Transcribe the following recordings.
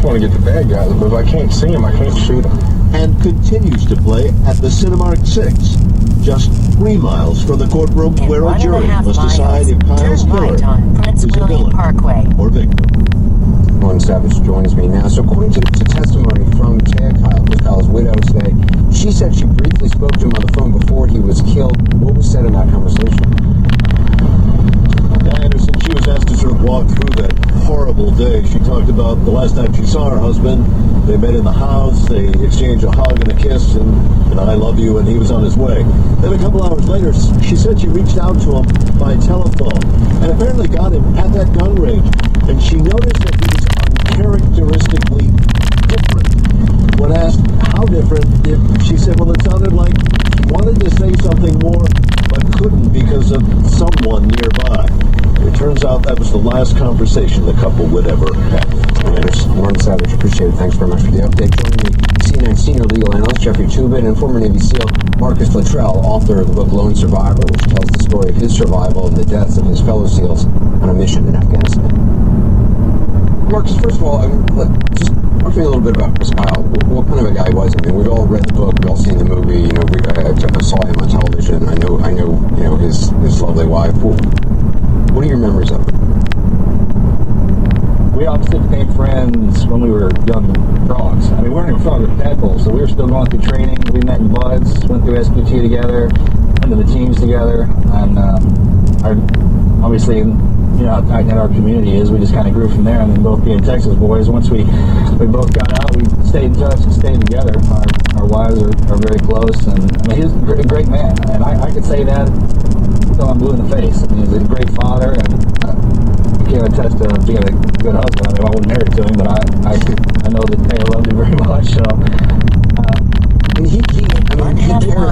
just want to get the bad guys, but if I can't see him, I can't shoot him. And continues to play at the Cinemark 6, just 3 miles from the courtroom where a jury must decide if Kyle's killer is a villain or victim. Lauren Savage joins me now. So according to testimony from Taya Kyle, who's Kyle's widow today, she said she briefly spoke to him on the phone before he was killed. What was said in that conversation? Anderson, she was asked to sort of walk through that horrible day. She talked about the last time she saw her husband. They met in the house, they exchanged a hug and a kiss, and I love you, and he was on his way. Then a couple hours later, she said she reached out to him by telephone and apparently got him at that gun range. And she noticed that he was uncharacteristically different. When asked how different, she said, well, it sounded like he wanted to say something more, but couldn't because of someone nearby. It turns out that was the last conversation the couple would ever have. Lauren Savage, appreciate it. Thanks very much for the update. Joining me, CNN senior legal analyst Jeffrey Toobin and former Navy SEAL Marcus Luttrell, author of the book Lone Survivor, which tells the story of his survival and the deaths of his fellow SEALs on a mission in Afghanistan. Marcus, first of all, just talk to me a little bit about Chris Kyle. What kind of a guy was he? I mean, we've all read the book, we've all seen the movie. You know, I saw him on television. I know, you know, his lovely wife. What are your memories of him? We obviously became friends when we were young frogs. I mean, we weren't even frogs, we were tadpoles, so we were still going through training. We met in buds, went through SPT together, went to the teams together, and obviously, you know how tight knit our community is. We just kind of grew from there, and then both being Texas boys, once we both got out, we stayed in touch and stayed together. Our wives are very close, and I mean, he's a great man, and I could say that until I'm blue in the face. I mean, he's a great father, and I can't attest to being a good husband. I mean, I wasn't married to him, but I know that Taya loved him very much. So, and he cared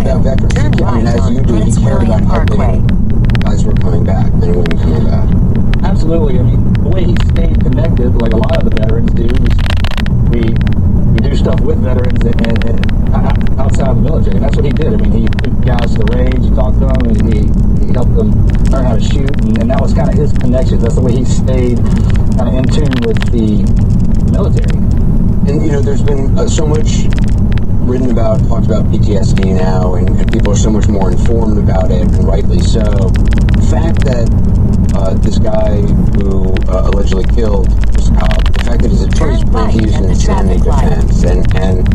about veterans. I mean, as you do, he cared about helping guys who were coming back, men and women coming back. Absolutely. I mean, the way he stayed connected, like a lot of the veterans do, we do stuff with veterans and outside of the military. And that's what he did. I mean, he took guys to the range, he talked to them, and he helped them learn how to shoot, and that was kind of his connections. That's the way he stayed kind of in tune with the military. And, you know, there's been so much written about, talked about PTSD now, and people are so much more informed about it, and rightly so. The fact that this guy who allegedly killed Chris Kyle, the fact that his attorneys plan to use an insanity defense, and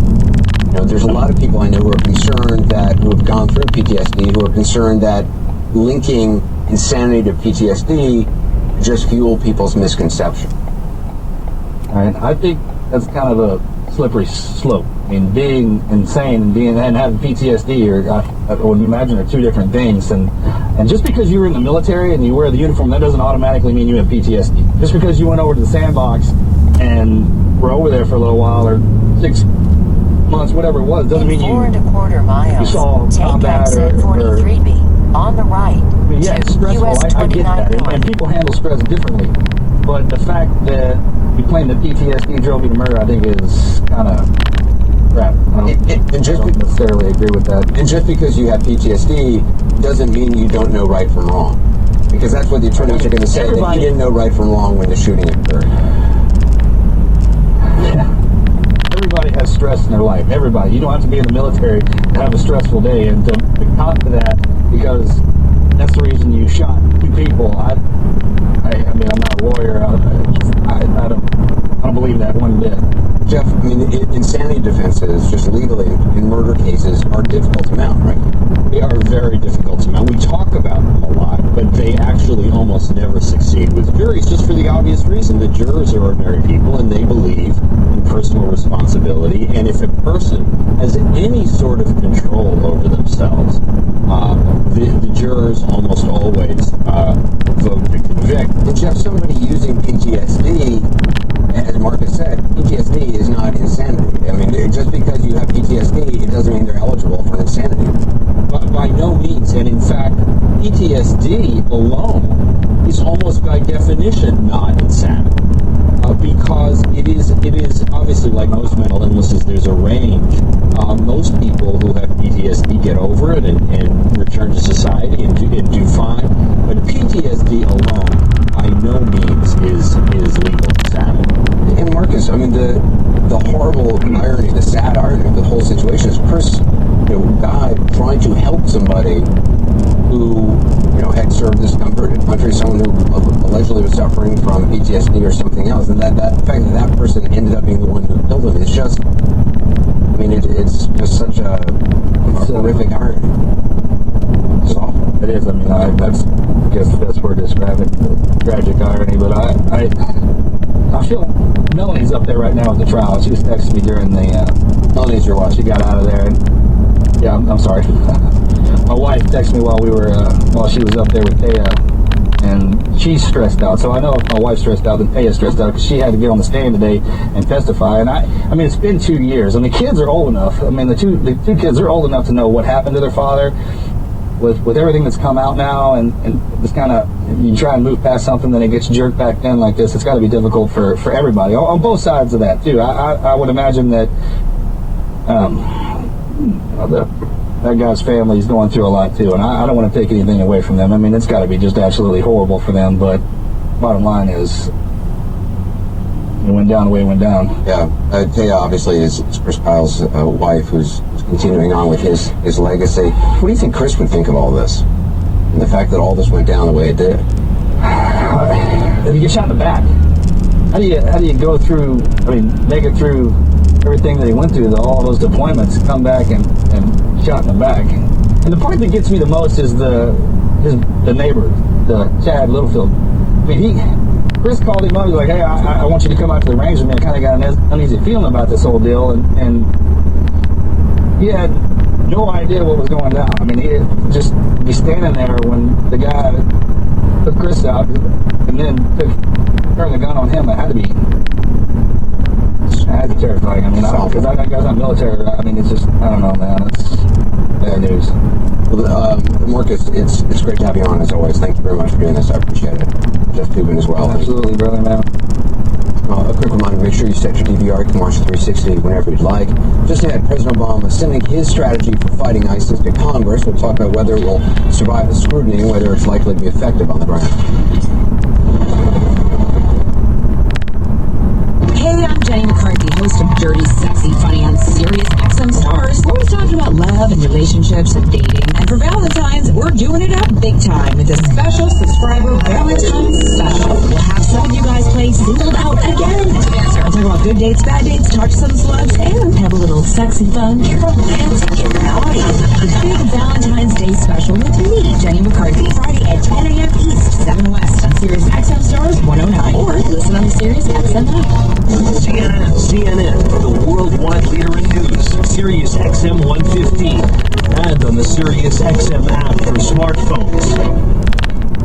you know, there's a lot of people I know who are concerned that, who have gone through PTSD, who are concerned that linking insanity to PTSD just fuel people's misconception. Right. I think that's kind of a slippery slope. I mean, being insane and having PTSD, I would imagine, are two different things. And just because you were in the military and you wear the uniform, that doesn't automatically mean you have PTSD. Just because you went over to the sandbox and were over there for a little while, or 6 months, whatever it was, doesn't mean you 4.25 miles. You saw combat or 43B on the right. I mean, yeah, it's stressful. I get that, and people handle stress differently. But the fact that you claim that PTSD drove you to murder, I think is kind of crap. I don't necessarily agree with that. And just because you have PTSD doesn't mean you don't know right from wrong. Because that's what the attorneys are going to say, that he didn't know right from wrong when the shooting occurred. Yeah. Everybody has stress in their life. Everybody. You don't have to be in the military to have a stressful day. And to cop to that, because that's the reason you shot 2 people. I mean, I'm not a lawyer. I don't believe that one bit. Jeff, I mean, insanity defenses, just legally in murder cases, are difficult to mount, right? They are very difficult to mount. We talk about them a lot, but they actually almost never succeed with juries, just for the obvious reason that jurors are ordinary people and they believe in personal responsibility. And if a person has any sort of control over themselves, the jurors almost always vote to convict. And Jeff, somebody using PTSD, as Marcus said, PTSD is not insanity. I mean, just because you have PTSD, it doesn't mean they're eligible for insanity. But by no means, and in fact, PTSD alone is almost by definition not insanity. Because it is obviously, like most mental illnesses, there's a range. Most people who have PTSD get over it and return to society and do fine. But PTSD alone, by no means is legal saddle. And Marcus, I mean, the horrible irony, the sad irony of the whole situation is Chris, guy trying to help somebody who, had served this country, someone who allegedly was suffering from PTSD or something else, and that fact that person ended up being the one who killed him is just, I mean, it's just such a horrific irony. It's awful. It is. I mean, I guess the best word to describe it, tragic irony. But I feel Melanie's up there right now at the trial. She was texting me during the. Melanie's your watch. She got out of there, and yeah, I'm sorry. My wife texted me while she was up there with Taya, and she's stressed out. So I know if my wife's stressed out, then Taya's stressed out because she had to get on the stand today and testify. And I mean, it's been 2 years, and the kids are old enough. I mean, the two kids are old enough to know what happened to their father. With everything that's come out now, and this kind of, you try and move past something, then it gets jerked back in like this. It's got to be difficult for everybody on both sides of that too. I would imagine that that guy's family is going through a lot too, and I don't want to take anything away from them. I mean, it's got to be just absolutely horrible for them. But bottom line is, it went down the way it went down. Yeah, Taya obviously is Chris Pyle's wife, who's continuing on with his legacy. What do you think Chris would think of all this, and the fact that all this went down the way it did? If you get shot in the back, how do you go through? I mean, make it through everything that he went through, all those deployments, come back and shot in the back. And the part that gets me the most is the neighbor, the Chad Littlefield. I mean, Chris called him up. He's like, "Hey, I want you to come out to the range with me. I kind of got an uneasy feeling about this whole deal," and he had no idea what was going down. I mean, he'd just be standing there when the guy took Chris out and then turned the gun on him. It had to be terrifying. I mean, because that guy's not military. I mean, it's just, I don't know, man. It's bad news. Well, Marcus, it's great to have you on as always. Thank you very much for doing this. I appreciate it. Jeff Tubin as well. Absolutely, brother, man. A quick reminder, make sure you set your DVR. You can watch 360 whenever you'd like. Just ahead, President Obama sending his strategy for fighting ISIS to Congress. We'll talk about whether it will survive the scrutiny and whether it's likely to be effective on the ground. Hey, I'm Jenny McCarthy, host of Dirty, Sexy, Funny on Sirius XM Stars. We're always talking about love and relationships and dating. And for Valentine's, we're doing it up big time with a special subscriber Valentine's special. We'll have some of you guys play Singled Out again. We'll talk about good dates, bad dates, talk to some slugs, and have a little sexy fun, romantic, and naughty. The big Valentine's Day special with me, Jenny McCarthy, Friday at 10 a.m. East, 7 West on Sirius XM Stars 109. Or listen on the Sirius XM app. CNN, the worldwide leader in news, Sirius XM 115, and on the Sirius XM app for smartphones.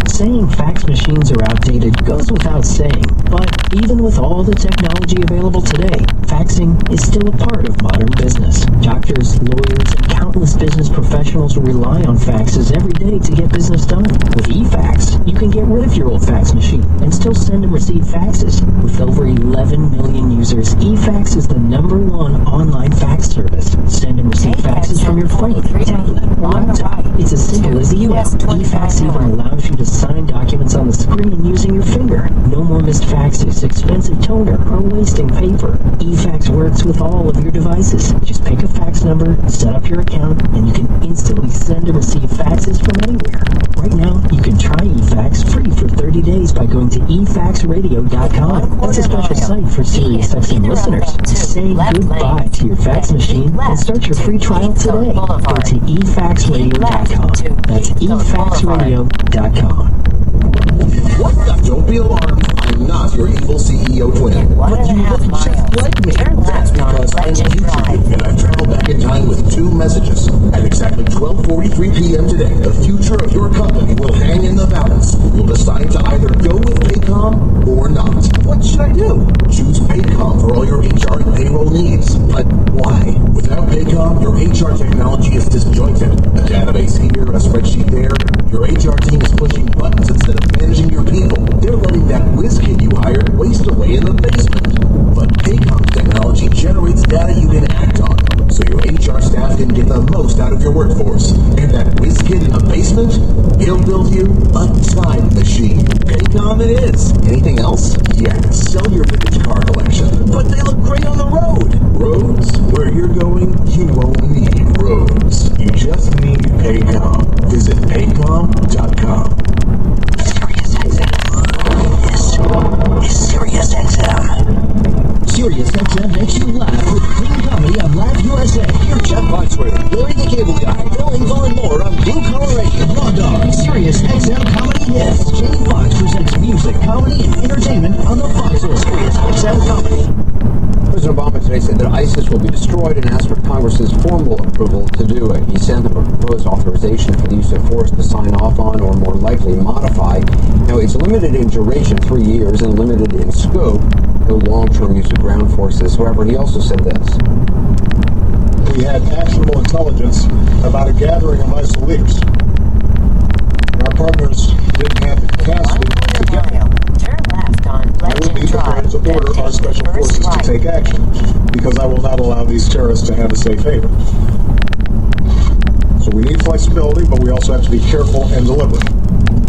Saying fax machines are outdated goes without saying, but even with all the technology available today, faxing is still a part of modern business. Doctors, lawyers, and countless business professionals rely on faxes every day to get business done. With eFax, you can get rid of your old fax machine and still send and receive faxes. With over 11 million users, eFax is the #1 online fax service. Send and receive faxes from your phone, tablet, or laptop. It's as simple as email. eFax even allows you to sign documents on the screen using your finger. No more missed faxes, expensive toner, or wasting paper. eFax works with all of your devices. Just pick a fax number, set up your account, and you can instantly send and receive faxes from anywhere. Right now, you can try eFax free for 30 days by going to efaxradio.com. That's a special site for Sirius XM listeners. Say goodbye to your fax machine and start your free trial today. Go to efaxradio.com. That's efaxradio.com. What the? Don't be alarmed. I'm not your evil CEO twin. But you look just like me. That's because I'm future you, and I've traveled back in time with 2 messages. At exactly 12:43 p.m. today, the future of your company will hang in the balance. You'll decide to either go with Paycom or not. What should I do? Choose Paycom for all your HR and payroll needs. But why? Without Paycom, your HR technology is disjointed. A database here, a spreadsheet there. Your HR team is pushing buttons instead of managing your people. They're letting that whiz kid you hired waste away in the basement. But Paycom's technology generates data you can act on, so your HR staff can get the most out of your workforce. And that whiz kid in the basement, he'll build you a time machine. Paycom come it is. Anything else? Yes. Sell your vintage car collection. But they look great on the road. Roads? Where you're going, you won't need roads. You just need Paycom. Visit paycom.com. This is SiriusXM. SiriusXM makes you laugh with clean comedy on Laugh USA. Hear Jeff Foxworthy, Larry the Cable Guy, Phil Avon, and more on Blue Collar Radio. Raw Dog, SiriusXM Comedy Hits. Jamie Foxx presents music, comedy, and entertainment on the Fox Source. SiriusXM Comedy. President Obama today said that ISIS will be destroyed and asked for Congress's formal approval to do it. He sent a proposed authorization for the use of force to sign off on or more likely modify. Now, it's limited in duration, 3 years, and limited in scope, no long-term use of ground forces. However, he also said this. We had actionable intelligence about a gathering of ISIL leaders. Our partners didn't have the capacity to get them. Turn left on I will be Legend prepared Drive. to order then our take the special first forces to right. take action because I will not allow these terrorists to have a safe haven. So we need flexibility, but we also have to be careful and deliberate.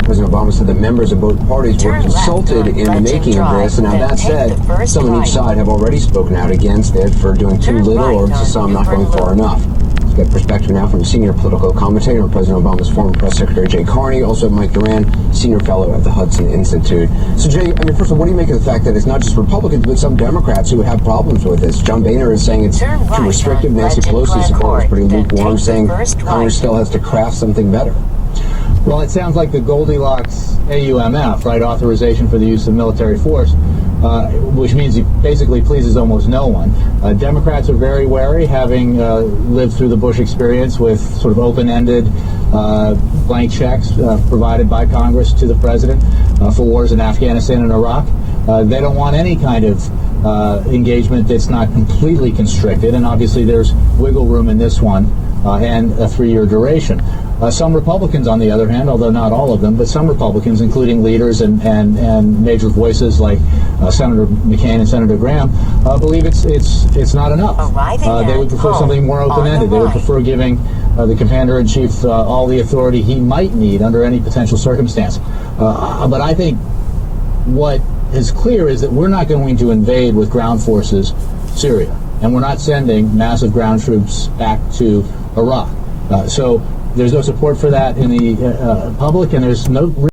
President Obama said that members of both parties were Turn left consulted on in the Legend making of Drive, this. Now, then that take said, the first some on each right. side have already spoken out against it for doing too Turn little right or to on some not going Newbern far Road. enough. Let's get perspective now from senior political commentator and President Obama's former press secretary, Jay Carney, also Mike Duran, senior fellow at the Hudson Institute. So, Jay, I mean, first of all, what do you make of the fact that it's not just Republicans, but some Democrats who have problems with this? John Boehner is saying it's Turn right too restrictive. on Nancy Legend Pelosi Drive supporters Court, pretty then lukewarm, take the saying first right. Congress still has to craft something better. Well, it sounds like the Goldilocks AUMF, right? Authorization for the use of military force, which means he basically pleases almost no one. Democrats are very wary, having lived through the Bush experience with sort of open-ended blank checks provided by Congress to the president for wars in Afghanistan and Iraq. They don't want any kind of engagement that's not completely constricted, and obviously there's wiggle room in this one and a 3-year duration. Some Republicans, on the other hand, although not all of them, but some Republicans, including leaders and major voices like Senator McCain and Senator Graham, believe it's not enough. They would prefer something more open-ended. They would prefer giving the Commander-in-Chief all the authority he might need under any potential circumstance. But I think what is clear is that we're not going to invade with ground forces Syria, and we're not sending massive ground troops back to Iraq. So there's no support for that in the public, and there's no